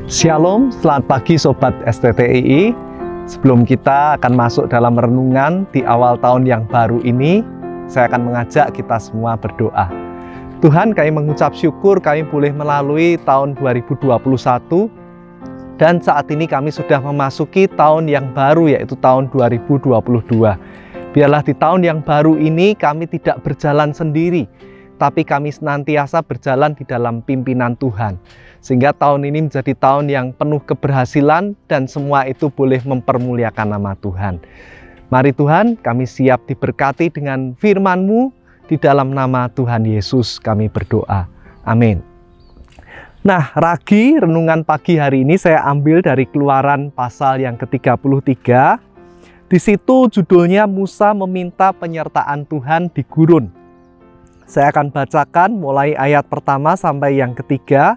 Shalom, selamat pagi Sobat STTII. Sebelum kita akan masuk dalam renungan di awal tahun yang baru ini, saya akan mengajak kita semua berdoa. Tuhan, kami mengucap syukur kami boleh melalui tahun 2021, dan saat ini kami sudah memasuki tahun yang baru, yaitu tahun 2022. Biarlah di tahun yang baru ini kami tidak berjalan sendiri, tapi kami senantiasa berjalan di dalam pimpinan Tuhan. Sehingga tahun ini menjadi tahun yang penuh keberhasilan dan semua itu boleh mempermuliakan nama Tuhan. Mari Tuhan, kami siap diberkati dengan firman-Mu. Di dalam nama Tuhan Yesus kami berdoa. Amin. Nah, ragi renungan pagi hari ini saya ambil dari Keluaran pasal yang ke-33. Di situ judulnya Musa meminta penyertaan Tuhan di gurun. Saya akan bacakan mulai ayat pertama sampai yang ketiga.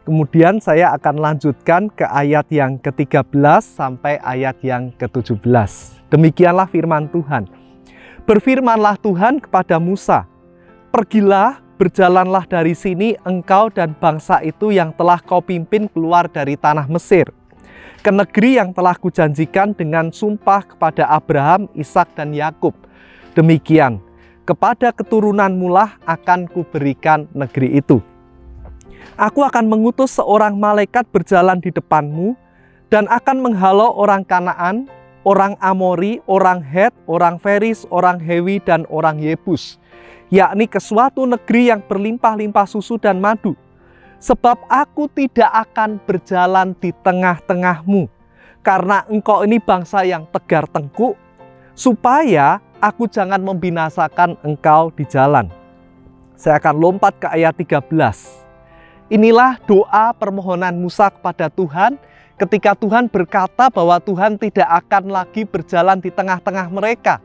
Kemudian saya akan lanjutkan ke ayat yang ke-13 sampai ayat yang ke-17. Demikianlah firman Tuhan. Berfirmanlah Tuhan kepada Musa, "Pergilah, berjalanlah dari sini engkau dan bangsa itu yang telah kau pimpin keluar dari tanah Mesir, ke negeri yang telah kujanjikan dengan sumpah kepada Abraham, Ishak dan Yakub. Demikian, kepada keturunanmu lah akan kuberikan negeri itu. Aku akan mengutus seorang malaikat berjalan di depanmu dan akan menghalau orang Kanaan, orang Amori, orang Het, orang Feris, orang Hewi, dan orang Yebus, yakni ke suatu negeri yang berlimpah-limpah susu dan madu. Sebab aku tidak akan berjalan di tengah-tengahmu, karena engkau ini bangsa yang tegar tengkuk, supaya aku jangan membinasakan engkau di jalan." Saya akan lompat ke ayat 13. Inilah doa permohonan Musa kepada Tuhan ketika Tuhan berkata bahwa Tuhan tidak akan lagi berjalan di tengah-tengah mereka,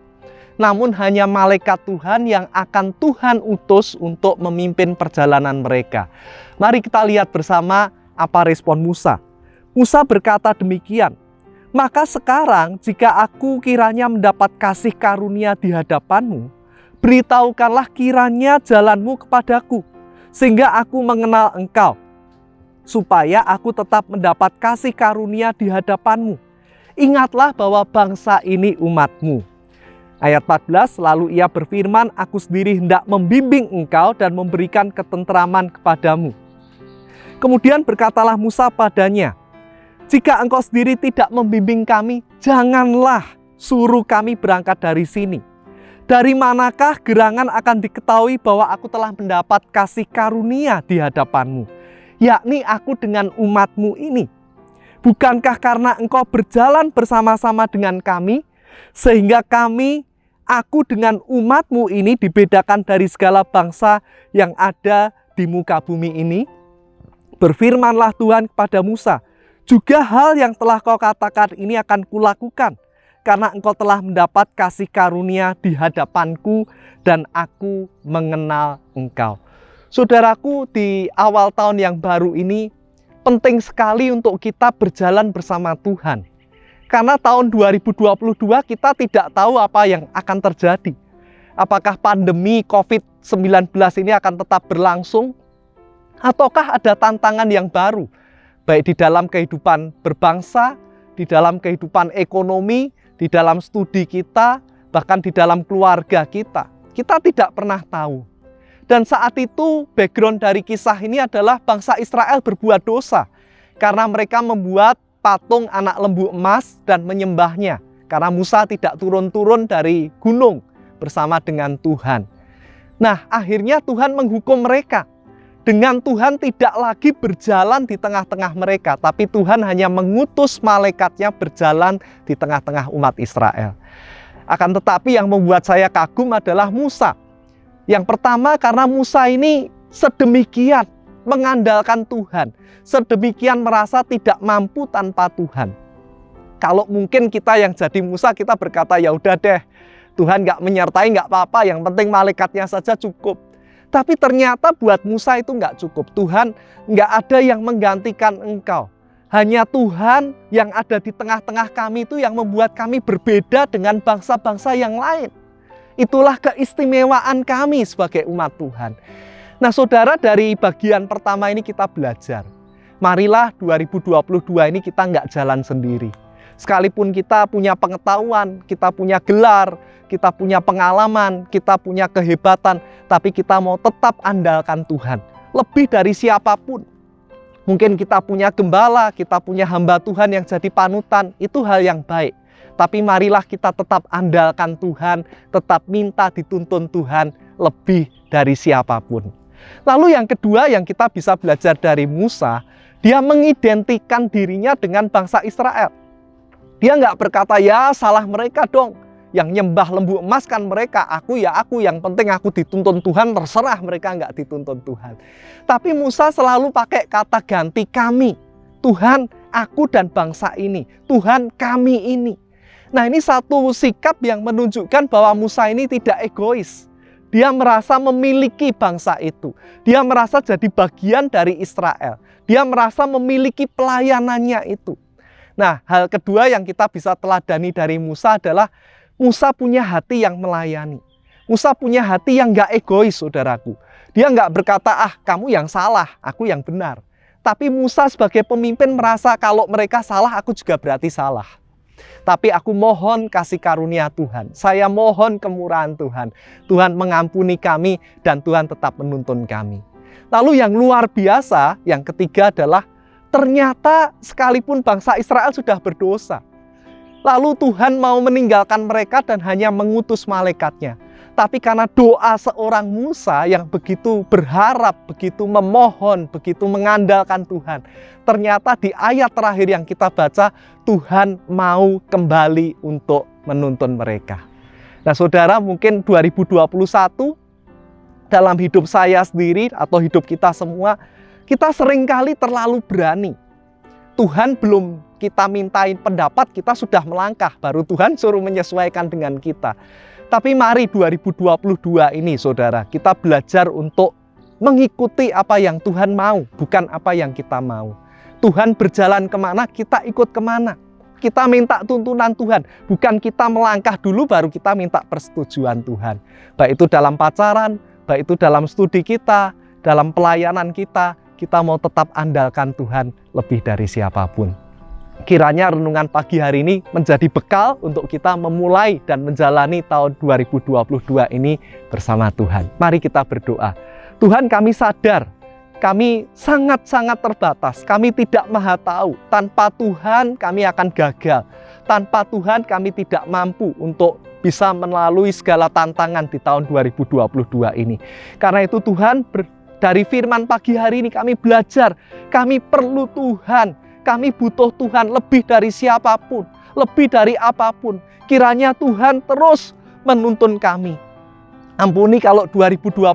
namun hanya malaikat Tuhan yang akan Tuhan utus untuk memimpin perjalanan mereka. Mari kita lihat bersama apa respon Musa. Musa berkata demikian, "Maka sekarang jika aku kiranya mendapat kasih karunia di hadapanmu, beritahukanlah kiranya jalanmu kepadaku, sehingga aku mengenal engkau, supaya aku tetap mendapat kasih karunia di hadapanmu. Ingatlah bahwa bangsa ini umatmu." Ayat 14, lalu ia berfirman, "Aku sendiri hendak membimbing engkau dan memberikan ketentraman kepadamu." Kemudian berkatalah Musa padanya, "Jika engkau sendiri tidak membimbing kami, janganlah suruh kami berangkat dari sini. Dari manakah gerangan akan diketahui bahwa aku telah mendapat kasih karunia di hadapanmu, yakni aku dengan umatmu ini? Bukankah karena engkau berjalan bersama-sama dengan kami, sehingga aku dengan umatmu ini dibedakan dari segala bangsa yang ada di muka bumi ini?" Berfirmanlah Tuhan kepada Musa, "Juga hal yang telah kau katakan ini akan kulakukan, karena engkau telah mendapat kasih karunia di hadapanku dan aku mengenal engkau." Saudaraku, di awal tahun yang baru ini penting sekali untuk kita berjalan bersama Tuhan. Karena tahun 2022 kita tidak tahu apa yang akan terjadi. Apakah pandemi COVID-19 ini akan tetap berlangsung? Ataukah ada tantangan yang baru? Baik di dalam kehidupan berbangsa, di dalam kehidupan ekonomi, di dalam studi kita, bahkan di dalam keluarga kita. Kita tidak pernah tahu. Dan saat itu background dari kisah ini adalah bangsa Israel berbuat dosa. Karena mereka membuat patung anak lembu emas dan menyembahnya. Karena Musa tidak turun-turun dari gunung bersama dengan Tuhan. Nah, akhirnya Tuhan menghukum mereka. Dengan Tuhan tidak lagi berjalan di tengah-tengah mereka, tapi Tuhan hanya mengutus malaikatnya berjalan di tengah-tengah umat Israel. Akan tetapi yang membuat saya kagum adalah Musa. Yang pertama karena Musa ini sedemikian mengandalkan Tuhan, sedemikian merasa tidak mampu tanpa Tuhan. Kalau mungkin kita yang jadi Musa, kita berkata, "Ya udah deh, Tuhan nggak menyertai nggak apa-apa, yang penting malaikatnya saja cukup." Tapi ternyata buat Musa itu nggak cukup. Tuhan, nggak ada yang menggantikan engkau. Hanya Tuhan yang ada di tengah-tengah kami itu yang membuat kami berbeda dengan bangsa-bangsa yang lain. Itulah keistimewaan kami sebagai umat Tuhan. Nah saudara, dari bagian pertama ini kita belajar Marilah 2022 ini kita nggak jalan sendiri. Sekalipun kita punya pengetahuan, kita punya gelar, kita punya pengalaman, kita punya kehebatan, tapi kita mau tetap andalkan Tuhan. Lebih dari siapapun. Mungkin kita punya gembala, kita punya hamba Tuhan yang jadi panutan, itu hal yang baik. Tapi marilah kita tetap andalkan Tuhan, tetap minta dituntun Tuhan lebih dari siapapun. Lalu yang kedua yang kita bisa belajar dari Musa, dia mengidentikan dirinya dengan bangsa Israel. Dia nggak berkata, ya salah mereka dong. Yang nyembah lembu emas kan mereka, aku ya aku, yang penting aku dituntun Tuhan, terserah mereka nggak dituntun Tuhan. Tapi Musa selalu pakai kata ganti kami. Tuhan, aku dan bangsa ini. Tuhan, kami ini. Nah, ini satu sikap yang menunjukkan bahwa Musa ini tidak egois. Dia merasa memiliki bangsa itu. Dia merasa jadi bagian dari Israel. Dia merasa memiliki pelayanannya itu. Nah, hal kedua yang kita bisa teladani dari Musa adalah Musa punya hati yang melayani. Musa punya hati yang nggak egois, saudaraku. Dia nggak berkata, kamu yang salah, aku yang benar. Tapi Musa sebagai pemimpin merasa kalau mereka salah, aku juga berarti salah. Tapi aku mohon kasih karunia Tuhan. Saya mohon kemurahan Tuhan. Tuhan mengampuni kami dan Tuhan tetap menuntun kami. Lalu yang luar biasa, yang ketiga adalah ternyata sekalipun bangsa Israel sudah berdosa, lalu Tuhan mau meninggalkan mereka dan hanya mengutus malaikatnya. Tapi karena doa seorang Musa yang begitu berharap, begitu memohon, begitu mengandalkan Tuhan, ternyata di ayat terakhir yang kita baca, Tuhan mau kembali untuk menuntun mereka. Nah, saudara, mungkin 2021 dalam hidup saya sendiri atau hidup kita semua, kita seringkali terlalu berani. Tuhan belum kita mintain pendapat, kita sudah melangkah. Baru Tuhan suruh menyesuaikan dengan kita. Tapi mari 2022 ini, saudara, kita belajar untuk mengikuti apa yang Tuhan mau, bukan apa yang kita mau. Tuhan berjalan kemana, kita ikut kemana. Kita minta tuntunan Tuhan, bukan kita melangkah dulu baru kita minta persetujuan Tuhan. Baik itu dalam pacaran, baik itu dalam studi kita, dalam pelayanan kita mau tetap andalkan Tuhan lebih dari siapapun. Kiranya renungan pagi hari ini menjadi bekal untuk kita memulai dan menjalani tahun 2022 ini bersama Tuhan. Mari kita berdoa. Tuhan, kami sadar, kami sangat-sangat terbatas. Kami tidak maha tahu. Tanpa Tuhan kami akan gagal. Tanpa Tuhan kami tidak mampu untuk bisa melalui segala tantangan di tahun 2022 ini. Karena itu Tuhan, dari firman pagi hari ini kami belajar, kami perlu Tuhan, kami butuh Tuhan lebih dari siapapun, lebih dari apapun. Kiranya Tuhan terus menuntun kami. Ampuni kalau 2021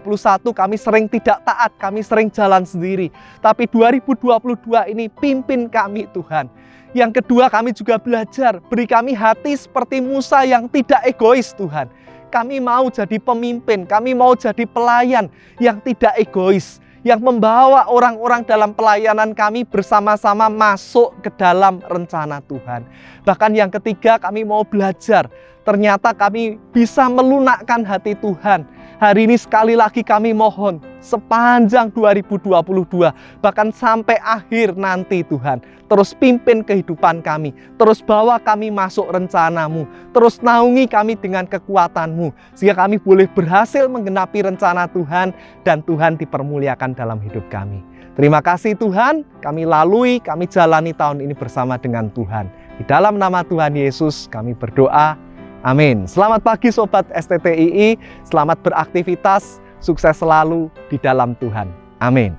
kami sering tidak taat, kami sering jalan sendiri. Tapi 2022 ini pimpin kami Tuhan. Yang kedua, kami juga belajar, beri kami hati seperti Musa yang tidak egois Tuhan. Kami mau jadi pemimpin, kami mau jadi pelayan yang tidak egois, yang membawa orang-orang dalam pelayanan kami bersama-sama masuk ke dalam rencana Tuhan. Bahkan yang ketiga, kami mau belajar, ternyata kami bisa melunakkan hati Tuhan. Hari ini sekali lagi kami mohon, sepanjang 2022, bahkan sampai akhir nanti Tuhan, terus pimpin kehidupan kami, terus bawa kami masuk rencana-Mu, terus naungi kami dengan kekuatan-Mu, sehingga kami boleh berhasil menggenapi rencana Tuhan, dan Tuhan dipermuliakan dalam hidup kami. Terima kasih Tuhan, kami lalui, kami jalani tahun ini bersama dengan Tuhan. Di dalam nama Tuhan Yesus kami berdoa. Amin. Selamat pagi Sobat STTII, selamat beraktivitas, sukses selalu di dalam Tuhan. Amin.